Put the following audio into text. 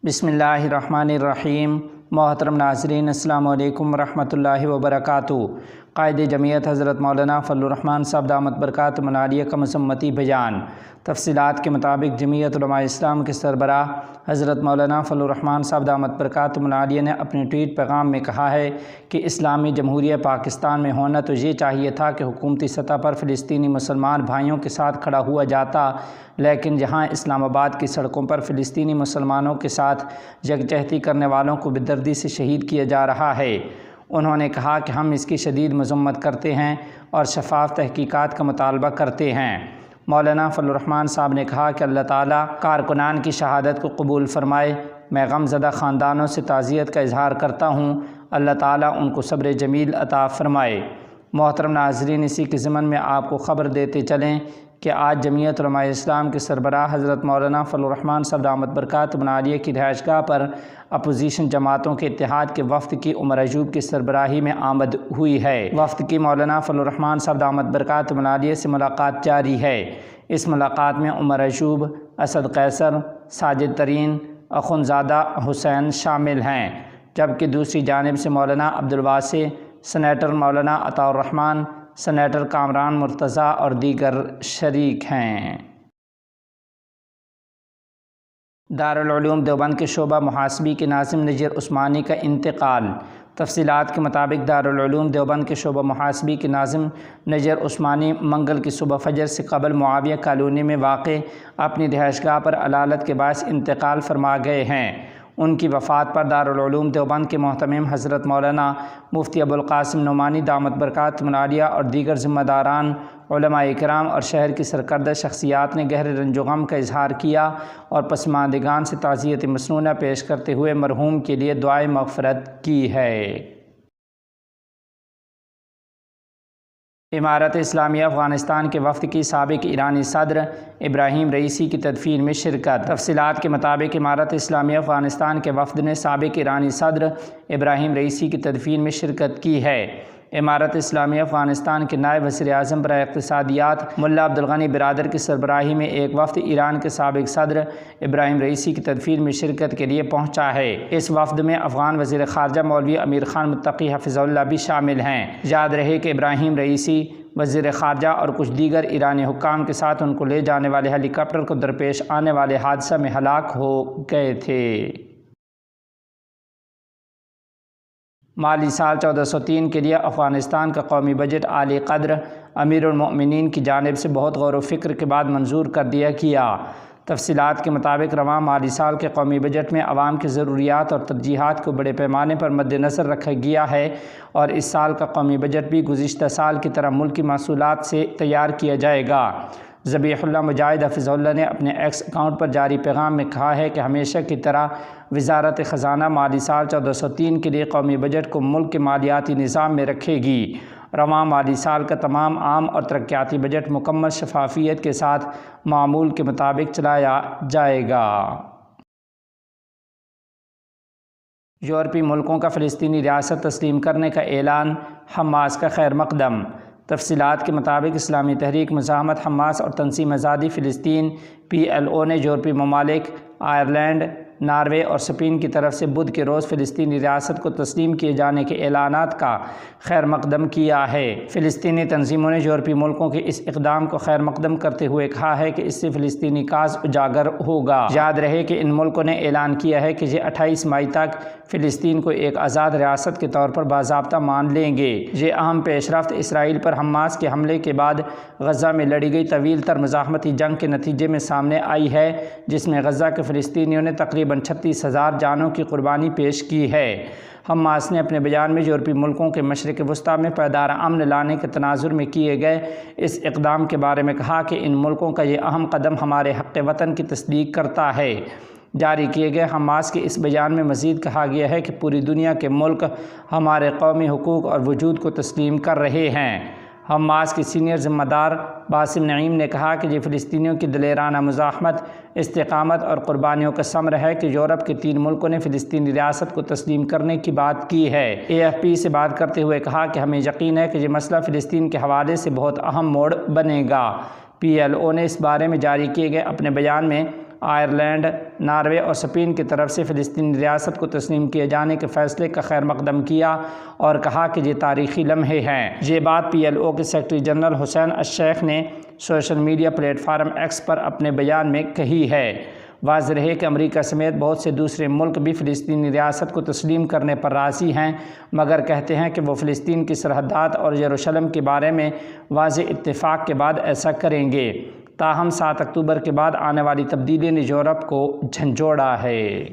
بسم اللہ الرحمن الرحیم۔ محترم ناظرین، السلام علیکم ورحمۃ اللہ وبرکاتہ۔ قائد جمعیت حضرت مولانا فضل الرحمان صاحب دامت برکاتہم العالیہ کا مذمتی بیان۔ تفصیلات کے مطابق جمعیت علماء اسلام کے سربراہ حضرت مولانا فضل الرحمان صاحب دامت برکاتہم العالیہ نے اپنے ٹویٹ پیغام میں کہا ہے کہ اسلامی جمہوریہ پاکستان میں ہونا تو یہ چاہیے تھا کہ حکومتی سطح پر فلسطینی مسلمان بھائیوں کے ساتھ کھڑا ہوا جاتا، لیکن جہاں اسلام آباد کی سڑکوں پر فلسطینی مسلمانوں کے ساتھ یکجہتی کرنے والوں کو بے-دردی سے شہید کیا جا رہا ہے۔ انہوں نے کہا کہ ہم اس کی شدید مذمت کرتے ہیں اور شفاف تحقیقات کا مطالبہ کرتے ہیں۔ مولانا فضل الرحمان صاحب نے کہا کہ اللہ تعالیٰ کارکنان کی شہادت کو قبول فرمائے۔ میں غم زدہ خاندانوں سے تعزیت کا اظہار کرتا ہوں، اللہ تعالیٰ ان کو صبر جمیل عطا فرمائے۔ محترم ناظرین، اسی کے ضمن میں آپ کو خبر دیتے چلیں کہ آج جمعیت علماء اسلام کے سربراہ حضرت مولانا فضل الرحمان صاحب دامت برکاتہم العالیہ کی رہائش گاہ پر اپوزیشن جماعتوں کے اتحاد کے وفد کی عمر ایوب کی سربراہی میں آمد ہوئی ہے۔ وفد کی مولانا فضل الرحمان صاحب دامت برکاتہم العالیہ سے ملاقات جاری ہے۔ اس ملاقات میں عمر ایوب، اسد قیصر، ساجد ترین، اخندزادہ حسین شامل ہیں، جبکہ دوسری جانب سے مولانا عبدالواسع، سینیٹر مولانا عطاء الرحمان، سینیٹر کامران مرتضیٰ اور دیگر شریک ہیں۔ دارالعلوم دیوبند کے شعبہ محاسبی کے ناظم نذیر عثمانی کا انتقال۔ تفصیلات کے مطابق دارالعلوم دیوبند کے شعبہ محاسبی کے ناظم نذیر عثمانی منگل کی صبح فجر سے قبل معاویہ کالونی میں واقع اپنی رہائش گاہ پر علالت کے باعث انتقال فرما گئے ہیں۔ ان کی وفات پر دارالعلوم دیوبند کے محتمم حضرت مولانا مفتی ابوالقاسم نعمانی دامت برکاتہم العالیہ اور دیگر ذمہ داران، علماء کرام اور شہر کی سرکردہ شخصیات نے گہرے رنج و غم کا اظہار کیا اور پسماندگان سے تعزیت مسنونہ پیش کرتے ہوئے مرحوم کے لیے دعائے مغفرت کی ہے۔ امارت اسلامیہ افغانستان کے وفد کی سابق ایرانی صدر ابراہیم رئیسی کی تدفین میں شرکت۔ تفصیلات کے مطابق امارت اسلامیہ افغانستان کے وفد نے سابق ایرانی صدر ابراہیم رئیسی کی تدفین میں شرکت کی ہے۔ امارت اسلامیہ افغانستان کے نائب وزیر اعظم برائے اقتصادیات ملا عبدالغنی برادر کی سربراہی میں ایک وفد ایران کے سابق صدر ابراہیم رئیسی کی تدفین میں شرکت کے لیے پہنچا ہے۔ اس وفد میں افغان وزیر خارجہ مولوی امیر خان متقی حفظہ اللہ بھی شامل ہیں۔ یاد رہے کہ ابراہیم رئیسی وزیر خارجہ اور کچھ دیگر ایرانی حکام کے ساتھ ان کو لے جانے والے ہیلی کاپٹر کو درپیش آنے والے حادثہ میں ہلاک ہو گئے تھے۔ مالی سال 1403 کے لیے افغانستان کا قومی بجٹ اعلی قدر امیر المؤمنین کی جانب سے بہت غور و فکر کے بعد منظور کر دیا گیا۔ تفصیلات کے مطابق رواں مالی سال کے قومی بجٹ میں عوام کی ضروریات اور ترجیحات کو بڑے پیمانے پر مد نظر رکھا گیا ہے اور اس سال کا قومی بجٹ بھی گزشتہ سال کی طرح ملکی محصولات سے تیار کیا جائے گا۔ ذبیح اللہ مجاہد حفظہ اللہ نے اپنے ایکس اکاؤنٹ پر جاری پیغام میں کہا ہے کہ ہمیشہ کی طرح وزارت خزانہ مالی سال 1403 کے لیے قومی بجٹ کو ملک کے مالیاتی نظام میں رکھے گی۔ رواں مالی سال کا تمام عام اور ترقیاتی بجٹ مکمل شفافیت کے ساتھ معمول کے مطابق چلایا جائے گا۔ یورپی ملکوں کا فلسطینی ریاست تسلیم کرنے کا اعلان، حماس کا خیر مقدم۔ تفصیلات کے مطابق اسلامی تحریک مزاحمت حماس اور تنظیم آزادی فلسطین PLO نے یورپی ممالک آئرلینڈ، ناروے اور اسپین کی طرف سے بدھ کے روز فلسطینی ریاست کو تسلیم کیے جانے کے اعلانات کا خیر مقدم کیا ہے۔ فلسطینی تنظیموں نے یورپی ملکوں کے اس اقدام کو خیر مقدم کرتے ہوئے کہا ہے کہ اس سے فلسطینی کاز اجاگر ہوگا۔ یاد رہے کہ ان ملکوں نے اعلان کیا ہے کہ یہ 28 مئی تک فلسطین کو ایک آزاد ریاست کے طور پر باضابطہ مان لیں گے۔ یہ اہم پیش رفت اسرائیل پر حماس کے حملے کے بعد غزہ میں لڑی گئی طویل تر مزاحمتی جنگ کے نتیجے میں سامنے آئی ہے، جس میں غزہ کے فلسطینیوں نے تقریباً 36,000 جانوں کی قربانی پیش کی ہے۔ حماس نے اپنے بیان میں یورپی ملکوں کے مشرق وسطیٰ میں پائیدار امن لانے کے تناظر میں کیے گئے اس اقدام کے بارے میں کہا کہ ان ملکوں کا یہ اہم قدم ہمارے حق وطن کی تصدیق کرتا ہے۔ جاری کیے گئے حماس کے اس بیان میں مزید کہا گیا ہے کہ پوری دنیا کے ملک ہمارے قومی حقوق اور وجود کو تسلیم کر رہے ہیں۔ حماس کے سینئر ذمہ دار باسم نعیم نے کہا کہ یہ فلسطینیوں کی دلیرانہ مزاحمت، استقامت اور قربانیوں کا ثمر ہے کہ یورپ کے 3 ملکوں نے فلسطینی ریاست کو تسلیم کرنے کی بات کی ہے۔ AFP سے بات کرتے ہوئے کہا کہ ہمیں یقین ہے کہ یہ مسئلہ فلسطین کے حوالے سے بہت اہم موڑ بنے گا۔ PLO نے اس بارے میں جاری کیے گئے اپنے بیان میں آئرلینڈ، ناروے اور اسپین کی طرف سے فلسطینی ریاست کو تسلیم کیے جانے کے فیصلے کا خیر مقدم کیا اور کہا کہ یہ تاریخی لمحے ہیں۔ یہ بات PLO کے سیکرٹری جنرل حسین الشیخ نے social media platform X پر اپنے بیان میں کہی ہے۔ واضح ہے کہ امریکہ سمیت بہت سے دوسرے ملک بھی فلسطینی ریاست کو تسلیم کرنے پر راضی ہیں، مگر کہتے ہیں کہ وہ فلسطین کی سرحدات اور یروشلم کے بارے میں واضح اتفاق کے بعد ایسا کریں گے۔ تاہم 7 اکتوبر کے بعد آنے والی تبدیلی نے یورپ کو جھنجھوڑا ہے۔